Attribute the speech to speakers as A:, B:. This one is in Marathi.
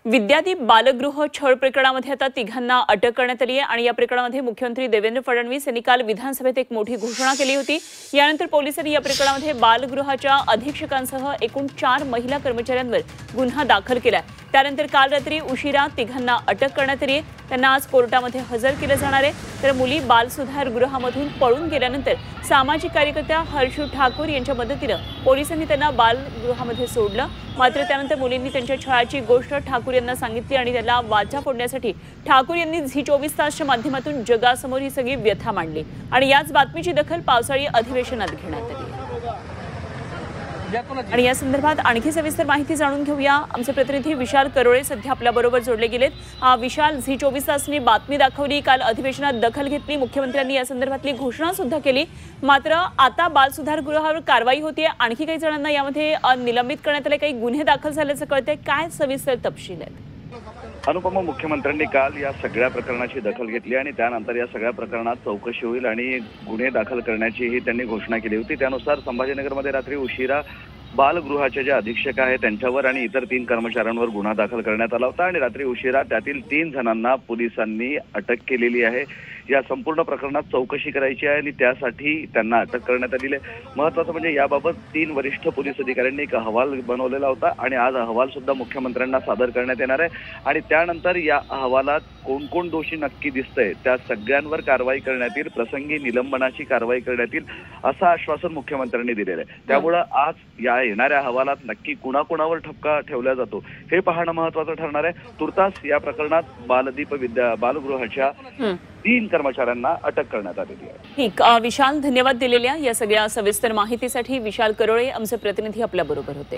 A: विद्यादीप बालगृह छळ प्रकरणामध्ये आता तिघांना अटक करण्यात आली आहे आणि या प्रकरणामध्ये मुख्यमंत्री देवेंद्र फडणवीस यांनी काल विधानसभेत एक मोठी घोषणा केली होती। यानंतर पोलिसांनी या प्रकरणामध्ये बालगृहाच्या अधीक्षकांसह एकूण 4 महिला कर्मचाऱ्यांवर गुन्हा दाखल केला। त्यानंतर काल रात्री उशिरा तिघांना अटक करण्यात आली आहे। त्यांना आज कोर्टामध्ये हजर केले जाणार आहे। तर मुली बाल सुधार गृहामधून पळून गेल्यानंतर सामाजिक कार्यकर्त्या हर्षू ठाकूर यांच्या मदतीने पोलिसांनी त्यांना बालगृहामध्ये सोडलं। मात्र त्यानंतर मुलींनी त्यांच्या छळाची गोष्ट ठाकूर यांना सांगितली आणि त्याला वाचा फोडण्यासाठी ठाकूर यांनी झी 24 तासच्या माध्यमातून जगासमोर ही सगळी व्यथा मांडली आणि याच बातमीची दखल पावसाळी अधिवेशनात घेण्यात आली। आणि या संदर्भात आणखी सविस्तर माहिती जाणून घेऊया। आमचे प्रतिनिधी विशाल करोळे सध्या आपल्या बरोबर जोडले गेलेत। विशाल, झी 24 तासनी बातमी दाखवली, काल अधिवेशनात दखल घेतली, मुख्यमंत्र्यांनी या संदर्भातली घोषणा सुद्धा केली। मात्र आता बाल सुधार गृहावर कारवाई होतीये, आणखी काही जणांना यामध्ये निलंबित करण्यात आले, काही गुन्हे दाखल झाल्याचं कळतंय, काय सविस्तर तपशील आहेत?
B: अनुपमा, मुख्यमंत्र्यांनी काल या सगळ्या प्रकरणाची दखल घेतली आणि त्यानंतर या सगळ्या प्रकरणात चौकशी होईल आणि गुन्हे दाखल करण्याचीही त्यांनी घोषणा केली होती। त्यानुसार संभाजीनगरमध्ये रात्री उशिरा बालगृहाचे जे अधीक्षक आहेत त्यांच्यावर आणि इतर 3 कर्मचाऱ्यांवर गुन्हा दाखल करण्यात आला होता आणि रात्री उशिरा त्यातील 3 जणांना पोलिसांनी अटक केलेली आहे। या संपूर्ण प्रकरणात चौकशी करायची आहे आणि त्यासाठी त्यांना अटक करण्यात आलेली आहे। महत्त्वाचं म्हणजे याबाबत 3 वरिष्ठ पोलीस अधिकाऱ्यांनी एक अहवाल बनवलेला होता आणि आज अहवाल सुद्धा मुख्यमंत्र्यांना सादर करण्यात येणार आहे आणि त्यानंतर या अहवालात कोण कोण दोषी नक्की दिसतंय त्या सगळ्यांवर कारवाई करण्यात येईल, प्रसंगी निलंबनाची कारवाई करण्यात येईल असं आश्वासन मुख्यमंत्र्यांनी दिलेलं आहे। त्यामुळे आज या येणाऱ्या अहवालात नक्की कुणाकुणावर ठपका ठेवला जातो हे पाहणं महत्त्वाचं ठरणार आहे। तुर्तास या प्रकरणात बालगृहाच्या 3 कर्मचाऱ्यांना अटक करण्यात आलेली आहे।
A: ठीक, विशाल, धन्यवाद दिलेल्या या सगळ्या सविस्तर माहितीसाठी। विशाल करोळे आमचे प्रतिनिधी आपल्या बरोबर होते।